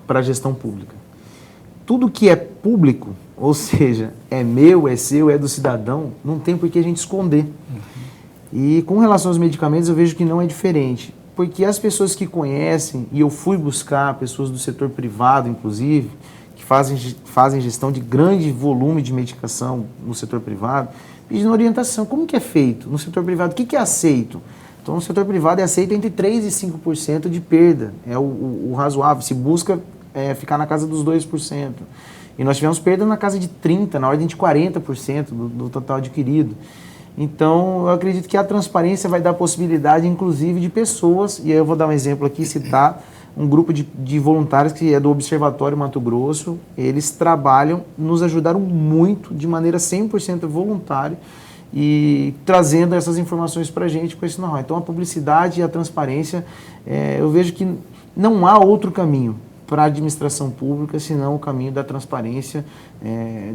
para a gestão pública. Tudo que é público, ou seja, é meu, é seu, é do cidadão, não tem por que a gente esconder. E com relação aos medicamentos, eu vejo que não é diferente. Porque as pessoas que conhecem, e eu fui buscar pessoas do setor privado, inclusive, que fazem gestão de grande volume de medicação no setor privado, pedindo orientação. Como que é feito no setor privado? O que é aceito? Então, no setor privado é aceito entre 3% e 5% de perda. É o razoável. Se busca ficar na casa dos 2%. E nós tivemos perda na casa de 30%, na ordem de 40% do total adquirido. Então, eu acredito que a transparência vai dar possibilidade, inclusive, de pessoas, e aí eu vou dar um exemplo aqui, citar um grupo de voluntários que é do Observatório Mato Grosso, eles trabalham, nos ajudaram muito, de maneira 100% voluntária, e trazendo essas informações para a gente com esse know-how. Então, a publicidade e a transparência, eu vejo que não há outro caminho para a administração pública, senão o caminho da transparência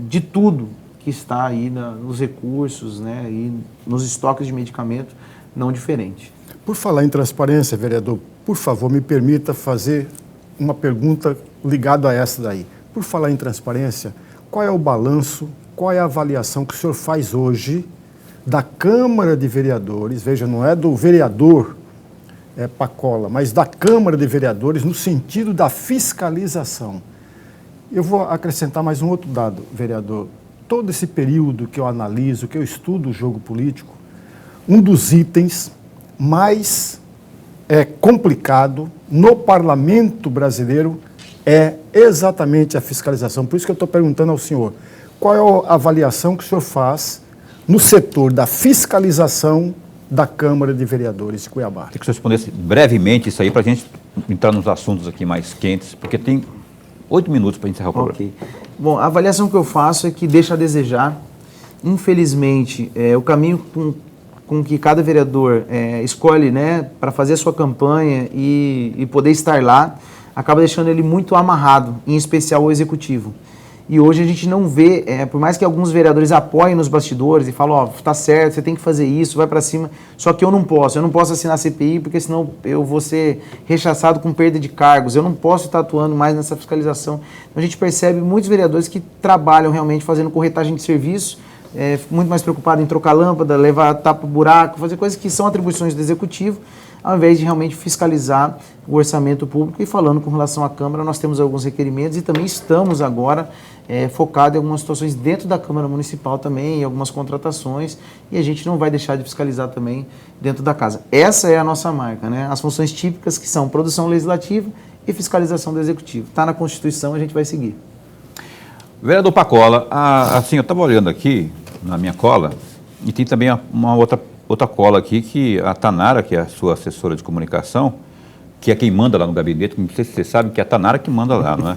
de tudo que está aí nos recursos, né, e nos estoques de medicamento, não diferente. Por falar em transparência, vereador, por favor, me permita fazer uma pergunta ligada a essa daí. Por falar em transparência, qual é o balanço, qual é a avaliação que o senhor faz hoje da Câmara de Vereadores, veja, não é do vereador Pacola, mas da Câmara de Vereadores no sentido da fiscalização? Eu vou acrescentar mais um outro dado, vereador. Todo esse período que eu analiso, que eu estudo o jogo político, um dos itens mais complicado no parlamento brasileiro é exatamente a fiscalização. Por isso que eu estou perguntando ao senhor, qual é a avaliação que o senhor faz no setor da fiscalização da Câmara de Vereadores de Cuiabá? Queria que o senhor respondesse brevemente isso aí, para a gente entrar nos assuntos aqui mais quentes, porque tem 8 minutos para encerrar o programa. Ok. Bom, a avaliação que eu faço é que deixa a desejar. Infelizmente, o caminho com que cada vereador escolhe, né, para fazer a sua campanha e poder estar lá, acaba deixando ele muito amarrado, em especial o executivo. E hoje a gente não vê, por mais que alguns vereadores apoiem nos bastidores e falam, ó, tá certo, você tem que fazer isso, vai para cima, só que eu não posso assinar a CPI porque senão eu vou ser rechaçado com perda de cargos, eu não posso estar atuando mais nessa fiscalização. Então a gente percebe muitos vereadores que trabalham realmente fazendo corretagem de serviço, muito mais preocupado em trocar lâmpada, levar tapa-buraco, fazer coisas que são atribuições do Executivo, ao invés de realmente fiscalizar o orçamento público. E falando com relação à Câmara, nós temos alguns requerimentos e também estamos agora focados em algumas situações dentro da Câmara Municipal também, em algumas contratações, e a gente não vai deixar de fiscalizar também dentro da casa. Essa é a nossa marca, né? As funções típicas que são produção legislativa e fiscalização do Executivo. Está na Constituição, a gente vai seguir. Vereador Pacola, assim, eu estava olhando aqui na minha cola, e tem também uma outra cola aqui, que a Tanara, que é a sua assessora de comunicação, que é quem manda lá no gabinete, não sei se você sabe que é a Tanara que manda lá, não é?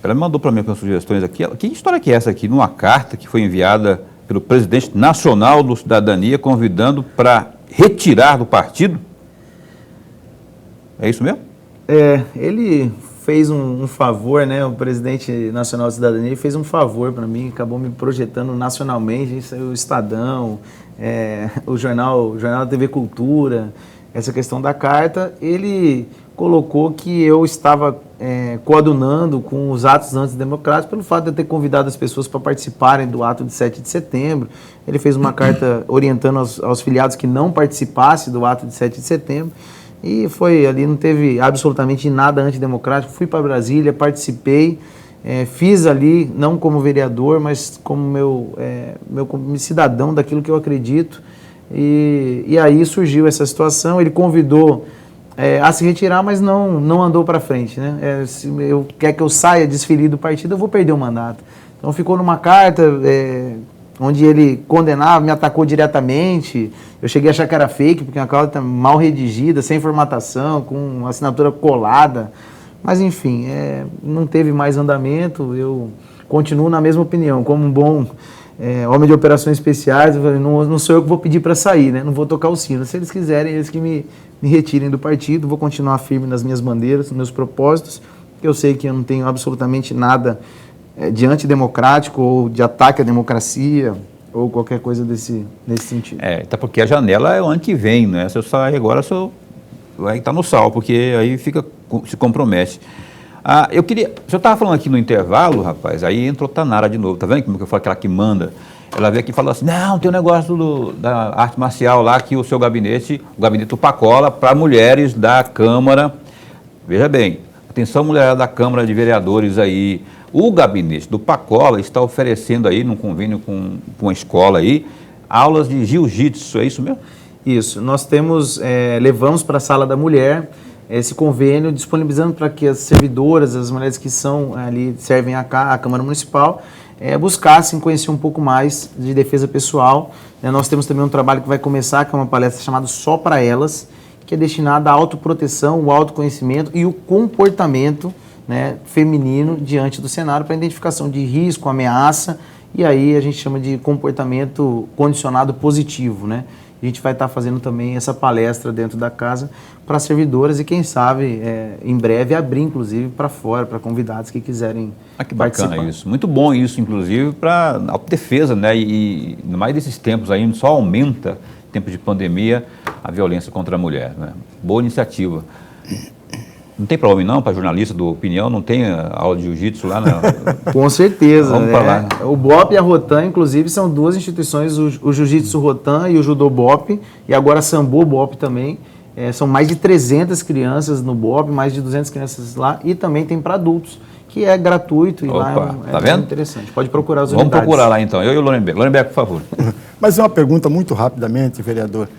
Ela me mandou para mim algumas sugestões aqui. Que história que é essa aqui? Numa carta que foi enviada pelo presidente nacional do Cidadania, convidando para retirar do partido? É isso mesmo? Ele fez um favor, né? O presidente nacional da Cidadania fez um favor para mim, acabou me projetando nacionalmente, isso é o Estadão, o jornal da TV Cultura, essa questão da carta. Ele colocou que eu estava coadunando com os atos antidemocráticos pelo fato de eu ter convidado as pessoas para participarem do ato de 7 de setembro. Ele fez uma carta orientando aos filiados que não participassem do ato de 7 de setembro. E foi ali, não teve absolutamente nada antidemocrático. Fui para Brasília, participei, fiz ali, não como vereador, mas como meu cidadão daquilo que eu acredito. E aí surgiu essa situação. Ele convidou a se retirar, mas não andou para frente, né? Se quer que eu saia, desfilie do partido, eu vou perder o mandato. Então ficou numa carta onde ele condenava, me atacou diretamente. Eu cheguei a achar que era fake, porque a carta está mal redigida, sem formatação, com assinatura colada. Mas, enfim, não teve mais andamento. Eu continuo na mesma opinião. Como um bom homem de operações especiais, eu falei, não sou eu que vou pedir para sair, né? Não vou tocar o sino. Se eles quiserem, eles que me retirem do partido. Vou continuar firme nas minhas bandeiras, nos meus propósitos. Eu sei que eu não tenho absolutamente nada de antidemocrático ou de ataque à democracia ou qualquer coisa nesse sentido. Até porque a janela é o ano que vem, né? Se eu sair agora, vai estar no sal, porque aí se compromete. Eu queria... O senhor estava falando aqui no intervalo, rapaz, aí entrou Tanara de novo, tá vendo como que eu falo, aquela que manda? Ela veio aqui e falou assim, não, tem um negócio da arte marcial lá, que o seu gabinete, o gabinete do Pacola, para mulheres da Câmara, veja bem, atenção mulherada da Câmara de Vereadores aí, o gabinete do Pacola está oferecendo aí, num convênio com uma escola aí, aulas de jiu-jitsu, é isso mesmo? Isso, nós levamos para a Sala da Mulher esse convênio, disponibilizando para que as servidoras, as mulheres que são ali, servem à Câmara Municipal, buscassem conhecer um pouco mais de defesa pessoal. Nós temos também um trabalho que vai começar, que é uma palestra chamada Só para Elas, que é destinada à autoproteção, o autoconhecimento e o comportamento, né, feminino diante do cenário para identificação de risco, ameaça, e aí a gente chama de comportamento condicionado positivo, né? A gente vai estar fazendo também essa palestra dentro da casa para servidoras e quem sabe em breve abrir inclusive para fora, para convidados que quiserem que bacana participar. Isso, muito bom isso inclusive para autodefesa, né? E mais desses tempos aí só aumenta, tempo de pandemia, a violência contra a mulher, né? Boa iniciativa. Não tem para homem não, para jornalista do Opinião, não tem aula de jiu-jitsu lá? Com certeza. Vamos para lá. O BOP e a Rotan, inclusive, são duas instituições, o Jiu-Jitsu Rotan e o Judô BOP, e agora a Sambo BOP também. São mais de 300 crianças no BOP, mais de 200 crianças lá, e também tem para adultos, que é gratuito, e lá tá vendo? Interessante. Pode procurar as unidades. Vamos procurar lá então, eu e o Lorenberg. Lorenberg, por favor. Mas é uma pergunta muito rapidamente, vereador.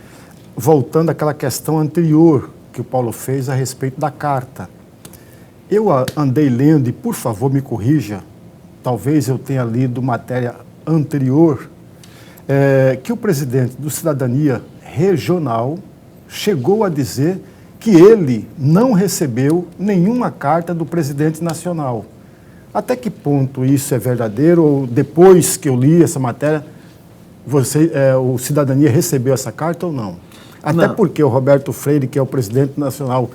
Voltando àquela questão anterior que o Paulo fez a respeito da carta. Eu andei lendo, e por favor me corrija, talvez eu tenha lido matéria anterior, que o presidente do Cidadania Regional chegou a dizer que ele não recebeu nenhuma carta do presidente nacional. Até que ponto isso é verdadeiro? Ou depois que eu li essa matéria, o Cidadania recebeu essa carta ou não? Até porque o Roberto Freire, que é o presidente nacional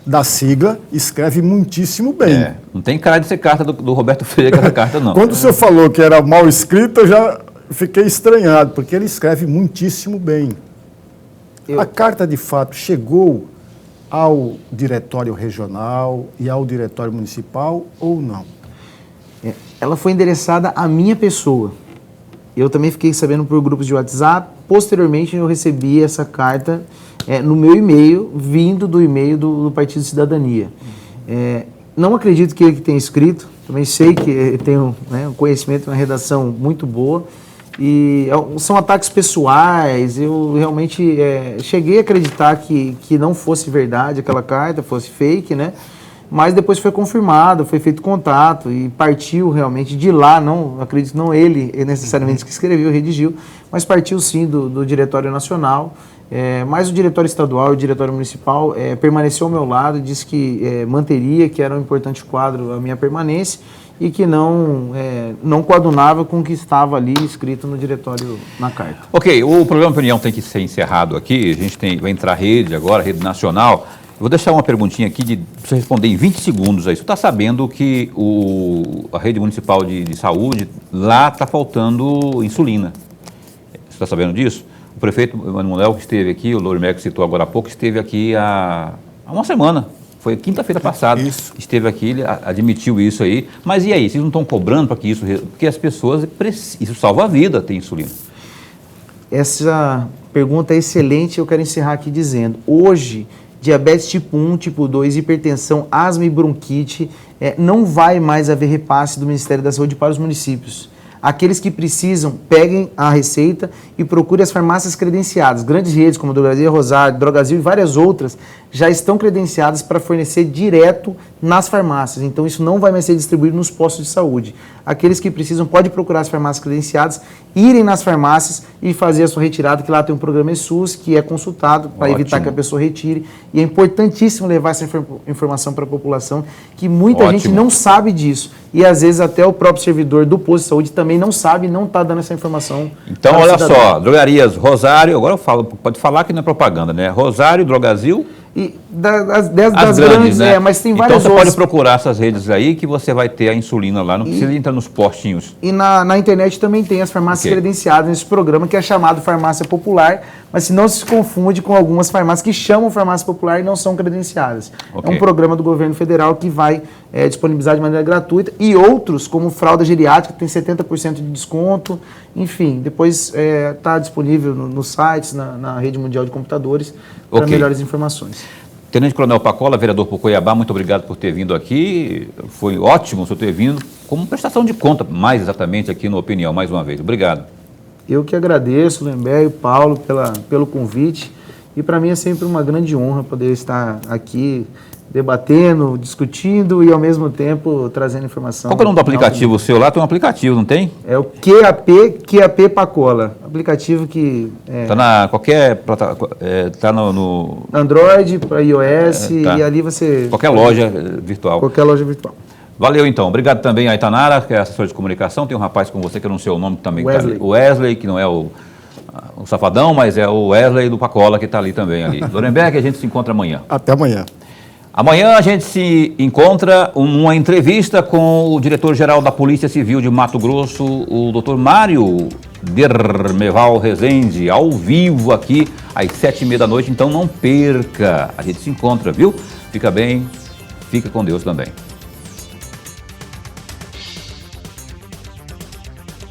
da sigla escreve muitíssimo bem. Não tem cara de ser carta do Roberto Freire, essa carta não. Quando o senhor falou que era mal escrita, eu já fiquei estranhado, porque ele escreve muitíssimo bem. A carta, de fato, chegou ao diretório regional e ao diretório municipal ou não? Ela foi endereçada à minha pessoa. Eu também fiquei sabendo por grupos de WhatsApp. Posteriormente, eu recebi essa carta no meu e-mail, vindo do e-mail do Partido Cidadania. Não acredito que ele tenha escrito. Também sei que ele tem um conhecimento, uma redação muito boa. E são ataques pessoais. Eu realmente cheguei a acreditar que não fosse verdade aquela carta, fosse fake, né? Mas depois foi confirmado, foi feito contato e partiu realmente de lá, não acredito, não ele necessariamente que escreveu, redigiu, mas partiu sim do Diretório Nacional, mas o Diretório Estadual e o Diretório Municipal permaneceu ao meu lado, disse que manteria, que era um importante quadro a minha permanência e que não coadunava com o que estava ali escrito no diretório na carta. Ok, o programa Opinião tem que ser encerrado aqui, a gente vai entrar rede agora, rede nacional. Eu vou deixar uma perguntinha aqui para você responder em 20 segundos aí. Você está sabendo que a rede municipal de saúde, lá está faltando insulina. Você está sabendo disso? O prefeito Manuel, que esteve aqui, o Lourimer, que citou agora há pouco, esteve aqui há uma semana. Foi quinta-feira passada. Isso. Esteve aqui, ele admitiu isso aí. Mas e aí, vocês não estão cobrando para que isso... Porque as pessoas precisam... Isso salva a vida, ter insulina. Essa pergunta é excelente, eu quero encerrar aqui dizendo. Hoje, diabetes tipo 1, tipo 2, hipertensão, asma e bronquite, não vai mais haver repasse do Ministério da Saúde para os municípios. Aqueles que precisam, peguem a receita e procurem as farmácias credenciadas. Grandes redes como Drogaria Rosário, Drogazil e várias outras já estão credenciadas para fornecer direto nas farmácias. Então isso não vai mais ser distribuído nos postos de saúde. Aqueles que precisam podem procurar as farmácias credenciadas, irem nas farmácias e fazer a sua retirada, que lá tem um programa SUS que é consultado para evitar que a pessoa retire. E é importantíssimo levar essa informação para a população, que muita gente não sabe disso. E às vezes até o próprio servidor do posto de saúde também não sabe e não está dando essa informação. Então, olha só, Drogarias Rosário, agora eu falo, pode falar que não é propaganda, né? Rosário, Drogazil. E das grandes, né? Mas tem várias outras. Então você pode procurar essas redes aí que você vai ter a insulina lá, não precisa entrar nos postinhos. E na internet também tem as farmácias credenciadas nesse programa, que é chamado Farmácia Popular, mas se não se confunde com algumas farmácias que chamam Farmácia Popular e não são credenciadas. É um programa do governo federal que vai disponibilizar de maneira gratuita, e outros, como fralda geriátrica, tem 70% de desconto, enfim, depois está disponível nos sites, na rede mundial de computadores, para melhores informações. Tenente Coronel Pacola, vereador por Cuiabá, muito obrigado por ter vindo aqui. Foi ótimo o senhor ter vindo, como prestação de conta, mais exatamente aqui no Opinião, mais uma vez. Obrigado. Eu que agradeço, Lemberg e Paulo, pelo convite. E para mim é sempre uma grande honra poder estar aqui debatendo, discutindo e ao mesmo tempo trazendo informação. Qual é o nome do aplicativo seu lá? Tem um aplicativo, não tem? É o QAP Pacola. Aplicativo que... Está na qualquer... Está no... Android, para iOS e ali você... Qualquer loja virtual. Qualquer loja virtual. Valeu, então. Obrigado também a Itanara, que é assessora de comunicação. Tem um rapaz com você que eu não sei o nome também. Wesley. O Wesley, que não é o Safadão, mas é o Wesley do Pacola, que está ali também. Lorenberg, a gente se encontra amanhã. Até amanhã. Amanhã a gente se encontra uma entrevista com o diretor-geral da Polícia Civil de Mato Grosso, o Dr. Mário Dermeval Rezende, ao vivo aqui às 7h30 da noite. Então não perca. A gente se encontra, viu? Fica bem, fica com Deus também.